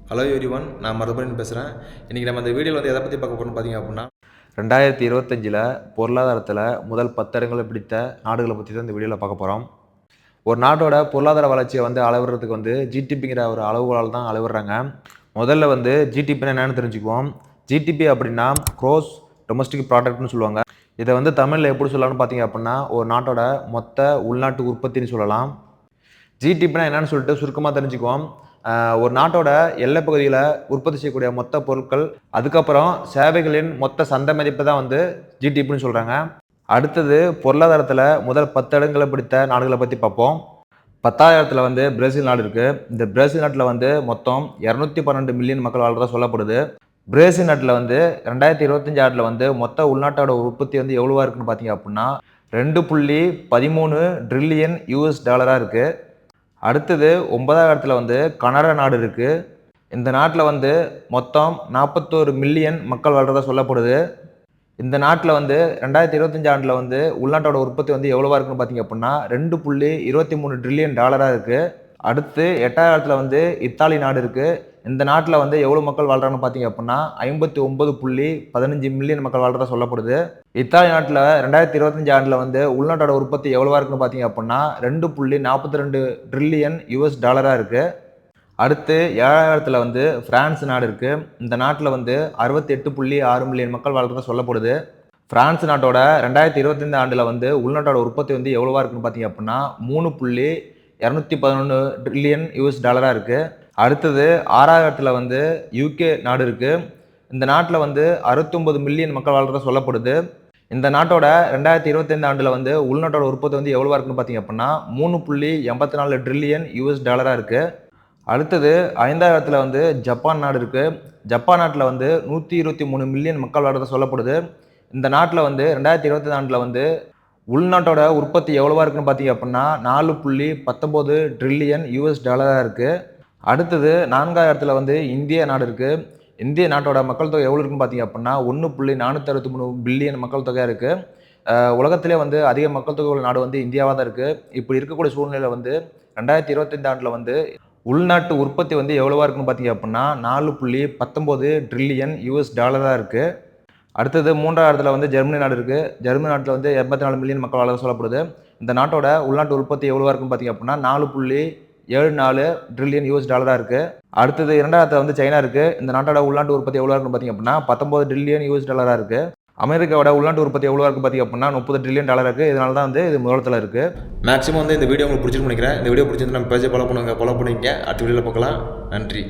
Hello everyone, நான் மறுபடியும் பேசுகிறேன். இன்றைக்கி நம்ம இந்த வீடியோவில் எதை பற்றி பார்க்க போகிறோம்னு பார்த்தீங்க அப்படின்னா 2025 பொருளாதாரத்தில் முதல் 10 இடங்களை பிடித்த நாடுகளை பற்றி தான் இந்த வீடியோவில் பார்க்க போகிறோம். ஒரு நாட்டோட பொருளாதார வளர்ச்சியை அளவுறதுக்கு ஜிடிபிங்கிற ஒரு அளவுகளால் தான் அளவிடுறாங்க. முதல்ல ஜிடிபின்னு என்னென்னு தெரிஞ்சுக்குவோம். ஜிடிபி அப்படின்னா க்ரோஸ் டொமஸ்டிக் ப்ராடக்ட்னு சொல்லுவாங்க. இதை தமிழில் எப்படி சொல்லலாம்னு பார்த்தீங்க அப்படின்னா ஒரு நாட்டோட மொத்த உள்நாட்டு உற்பத்தின்னு சொல்லலாம். ஜிடிபினா என்னன்னு சொல்லிட்டு சுருக்கமாக தெரிஞ்சுக்குவோம். ஒரு நாட்டோட எல்லை பகுதியில் உற்பத்தி செய்யக்கூடிய மொத்த பொருட்கள், அதுக்கப்புறம் சேவைகளின் மொத்த சந்தை மதிப்பு தான் ஜிடிபின்னு சொல்கிறாங்க. அடுத்தது பொருளாதாரத்தில் முதல் 10 இடங்களை பிடித்த நாடுகளை பற்றி பார்ப்போம். 10,000ல் பிரேசில் நாடு இருக்குது. இந்த பிரேசில் நாட்டில் மொத்தம் 212 மில்லியன் மக்கள் வாழ்றதா சொல்லப்படுது. பிரேசில் நாட்டில் 2025 ஆண்டில் மொத்த உள்நாட்டோட உற்பத்தி எவ்வளோவா இருக்குன்னு பார்த்தீங்க அப்படின்னா $2.13 ட்ரில்லியன் இருக்குது. அடுத்தது 9,000ல் கனடா நாடு இருக்குது. இந்த நாட்டில் மொத்தம் 41 மில்லியன் மக்கள் வாழ்றதா சொல்லப்படுது. இந்த நாட்டில் 2025 ஆண்டில் உள்நாட்டோட உற்பத்தி எவ்வளோவா இருக்குன்னு பார்த்தீங்க அப்படின்னா $2.23 ட்ரில்லியன் இருக்குது. அடுத்து 8,000ல் இத்தாலி நாடு இருக்குது. இந்த நாட்டில் எவ்வளோ மக்கள் வாழ்றாங்கன்னு பார்த்தீங்க அப்படின்னா 59.15 மில்லியன் மக்கள் வாழ்றதா சொல்லப்படுது. இத்தாலி நாட்டில் 2025 ஆண்டில் உள்நாட்டோட உற்பத்தி எவ்வளோவா இருக்குன்னு பார்த்தீங்க அப்படின்னா $2.42 ட்ரில்லியன் இருக்குது. அடுத்து 7,000ல் பிரான்ஸ் நாடு இருக்குது. இந்த நாட்டில் 68.6 மில்லியன் மக்கள் வாழ்றதா சொல்லப்படுது. பிரான்ஸ் நாட்டோட 2025 ஆண்டில் உள்நாட்டோட உற்பத்தி எவ்வளோவா இருக்குன்னு பார்த்தீங்க அப்படின்னா $3.211 ட்ரில்லியன் இருக்குது. அடுத்தது 6,000ல் யூகே நாடு இருக்குது. இந்த நாட்டில் 69 மில்லியன் மக்கள் வாழ்றதா சொல்லப்படுது. இந்த நாட்டோட 2025 ஆண்டில் உள்நாட்டோட உற்பத்தி எவ்வளோவா இருக்குன்னு பார்த்தீங்க அப்படின்னா $3.84 ட்ரில்லியன் இருக்குது. அடுத்தது 5,000ல் ஜப்பான் நாடு இருக்குது. ஜப்பான் நாட்டில் 123 மில்லியன் மக்கள் வாழ்றதா சொல்லப்படுது. இந்த நாட்டில் 2025 ஆண்டில் உள்நாட்டோட உற்பத்தி எவ்வளோவா இருக்குன்னு பார்த்தீங்க அப்படின்னா $4.19 ட்ரில்லியன் இருக்குது. அடுத்தது 4,000ல் இந்திய நாடு இருக்குது. இந்திய நாட்டோட மக்கள் தொகை எவ்வளோ இருக்குன்னு பார்த்தீங்க அப்படின்னா 1.463 பில்லியன் மக்கள் தொகையாக இருக்குது. உலகத்திலே அதிக மக்கள் தொகை உள்ள நாடு இந்தியாவாக தான் இருக்குது. இப்படி இருக்கக்கூடிய சூழ்நிலையில் 2025 ஆண்டில் உள்நாட்டு உற்பத்தி எவ்வளோவா இருக்குன்னு பார்த்தீங்க அப்படின்னா $4.19 ட்ரில்லியன் இருக்குது. அடுத்தது 3,000ல் ஜெர்மனி நாடு இருக்குது. ஜெர்மனி நாட்டில் 84 மில்லியன் மக்கள் வாழ சொல்லப்படுது. இந்த நாட்டோட உள்நாட்டு உற்பத்தி எவ்வளோவா இருக்குன்னு பார்த்தீங்க அப்படின்னா $4.74 ட்ரில்லியன் இருக்குது. அடுத்தது 2,000ல் சைனா இருக்குது. இந்த நாட்டோட உள்நாட்டு உற்பத்தி எவ்வளோ இருக்குன்னு பார்த்தீங்க அப்படின்னா $19 ட்ரில்லியன் இருக்குது. அமெரிக்காவோட உள்நாட்டு உற்பத்தி எவ்வளோ இருக்கு பார்த்தீங்க அப்படின்னா $30 ட்ரில்லியன் இருக்குது. இதனால தான் இது முதலத்தில் இருக்குது. மேக்ஸிமம் இந்த வீடியோ உங்களுக்கு பிடிச்சிருக்குன்னு நினைக்கிறேன். இந்த வீடியோ பிடிச்சிருந்து நம்ம பேஜை ஃபாலோ பண்ணிங்க. அடுத்த வீடியோவில் பார்க்கலாம். நன்றி.